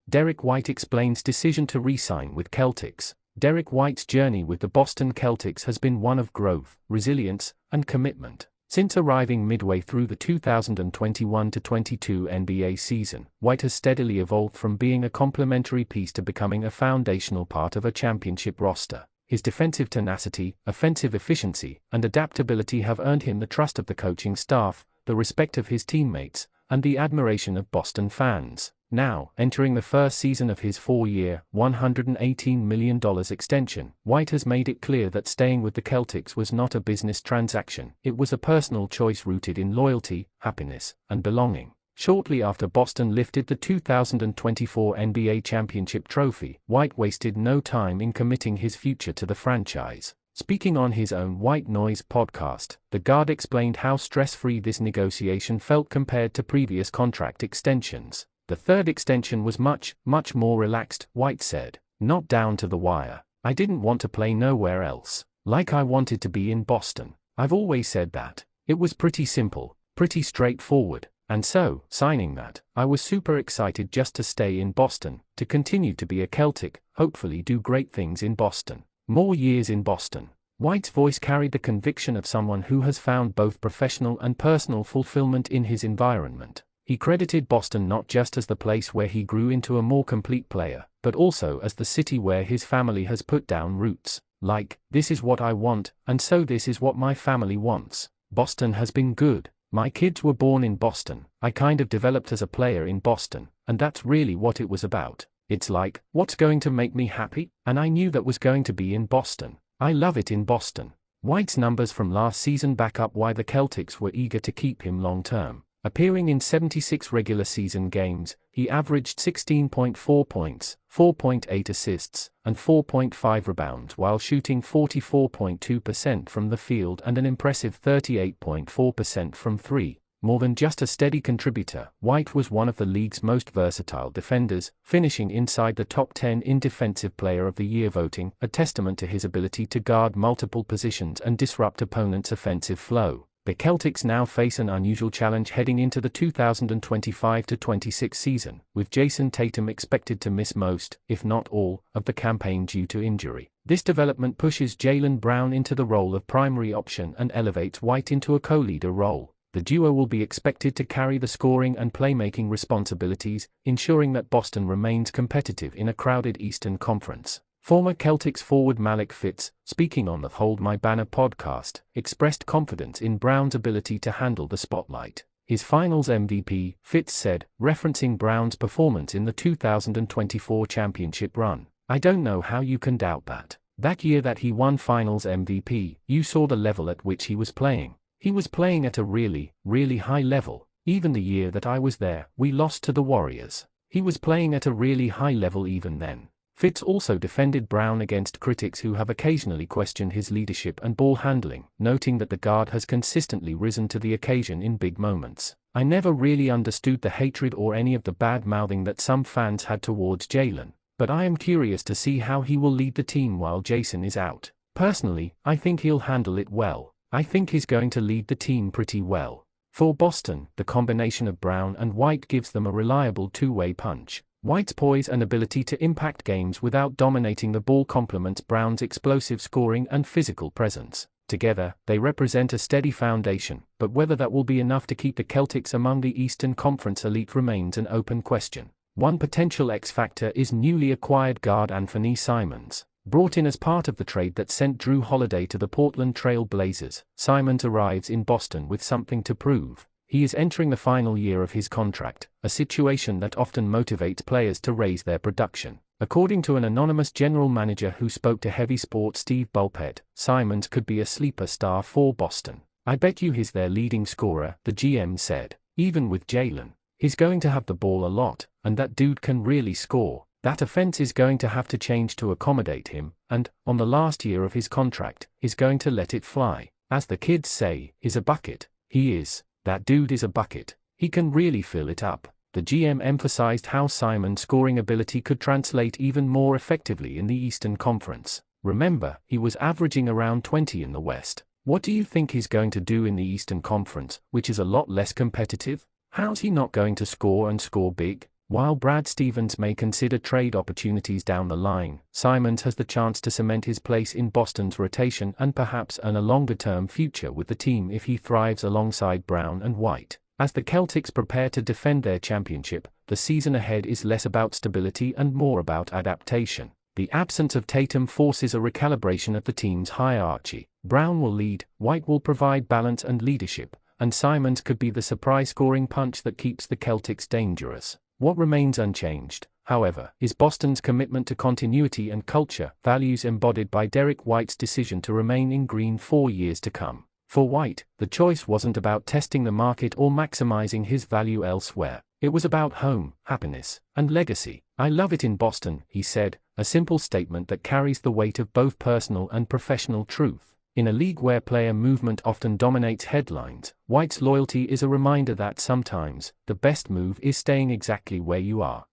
Derrick White explains decision to re-sign with Celtics. Derrick White's journey with the Boston Celtics has been one of growth, resilience, and commitment. Since arriving midway through the 2021-22 NBA season, White has steadily evolved from being a complementary piece to becoming a foundational part of a championship roster. His defensive tenacity, offensive efficiency, and adaptability have earned him the trust of the coaching staff, the respect of his teammates, and the admiration of Boston fans. Now, entering the first season of his 4-year, $118 million extension, White has made it clear that staying with the Celtics was not a business transaction. It was a personal choice rooted in loyalty, happiness, and belonging. Shortly after Boston lifted the 2024 NBA championship trophy, White wasted no time in committing his future to the franchise. Speaking on his own White Noise podcast, the guard explained how stress-free this negotiation felt compared to previous contract extensions. The third extension was much more relaxed, White said. Not down to the wire. I didn't want to play nowhere else. Like I wanted to be in Boston. I've always said that. It was pretty simple, pretty straightforward. And so, signing that, I was super excited just to stay in Boston, to continue to be a Celtic, hopefully do great things in Boston. More years in Boston. White's voice carried the conviction of someone who has found both professional and personal fulfillment in his environment. He credited Boston not just as the place where he grew into a more complete player, but also as the city where his family has put down roots. Like, this is what I want, and so this is what my family wants. Boston has been good. My kids were born in Boston. I kind of developed as a player in Boston, and that's really what it was about. It's like, what's going to make me happy? And I knew that was going to be in Boston. I love it in Boston. White's numbers from last season back up why the Celtics were eager to keep him long-term. Appearing in 76 regular season games, he averaged 16.4 points, 4.8 assists, and 4.5 rebounds while shooting 44.2% from the field and an impressive 38.4% from three. More than just a steady contributor, White was one of the league's most versatile defenders, finishing inside the top 10 in Defensive Player of the Year voting, a testament to his ability to guard multiple positions and disrupt opponents' offensive flow. The Celtics now face an unusual challenge heading into the 2025-26 season, with Jason Tatum expected to miss most, if not all, of the campaign due to injury. This development pushes Jaylen Brown into the role of primary option and elevates White into a co-leader role. The duo will be expected to carry the scoring and playmaking responsibilities, ensuring that Boston remains competitive in a crowded Eastern Conference. Former Celtics forward Malik Fitz, speaking on the Hold My Banner podcast, expressed confidence in Brown's ability to handle the spotlight. His Finals MVP, Fitz said, referencing Brown's performance in the 2024 championship run. I don't know how you can doubt that. That year that he won Finals MVP, you saw the level at which he was playing. He was playing at a really high level. Even the year that I was there, we lost to the Warriors. He was playing at a really high level even then. Fitz also defended Brown against critics who have occasionally questioned his leadership and ball handling, noting that the guard has consistently risen to the occasion in big moments. I never really understood the hatred or any of the bad-mouthing that some fans had towards Jaylen, but I am curious to see how he will lead the team while Jason is out. Personally, I think he'll handle it well. I think he's going to lead the team pretty well. For Boston, the combination of Brown and White gives them a reliable two-way punch. White's poise and ability to impact games without dominating the ball complements Brown's explosive scoring and physical presence. Together, they represent a steady foundation, but whether that will be enough to keep the Celtics among the Eastern Conference elite remains an open question. One potential X-factor is newly acquired guard Anthony Simons. Brought in as part of the trade that sent Drew Holiday to the Portland Trail Blazers, Simons arrives in Boston with something to prove. He is entering the final year of his contract, a situation that often motivates players to raise their production. According to an anonymous general manager who spoke to Heavy Sports Steve Bulpett, Simons could be a sleeper star for Boston. I bet you he's their leading scorer, the GM said. Even with Jaylen, he's going to have the ball a lot, and that dude can really score. That offense is going to have to change to accommodate him, and, on the last year of his contract, he's going to let it fly. As the kids say, he's a bucket. He is. That dude is a bucket. He can really fill it up. The GM emphasized how Simon's scoring ability could translate even more effectively in the Eastern Conference. Remember, he was averaging around 20 in the West. What do you think he's going to do in the Eastern Conference, which is a lot less competitive? How's he not going to score and score big? While Brad Stevens may consider trade opportunities down the line, Simons has the chance to cement his place in Boston's rotation and perhaps earn a longer-term future with the team if he thrives alongside Brown and White. As the Celtics prepare to defend their championship, the season ahead is less about stability and more about adaptation. The absence of Tatum forces a recalibration of the team's hierarchy. Brown will lead, White will provide balance and leadership, and Simons could be the surprise scoring punch that keeps the Celtics dangerous. What remains unchanged, however, is Boston's commitment to continuity and culture, values embodied by Derrick White's decision to remain in green 4 years to come. For White, the choice wasn't about testing the market or maximizing his value elsewhere. It was about home, happiness, and legacy. "I love it in Boston," he said, a simple statement that carries the weight of both personal and professional truth. In a league where player movement often dominates headlines, White's loyalty is a reminder that sometimes, the best move is staying exactly where you are.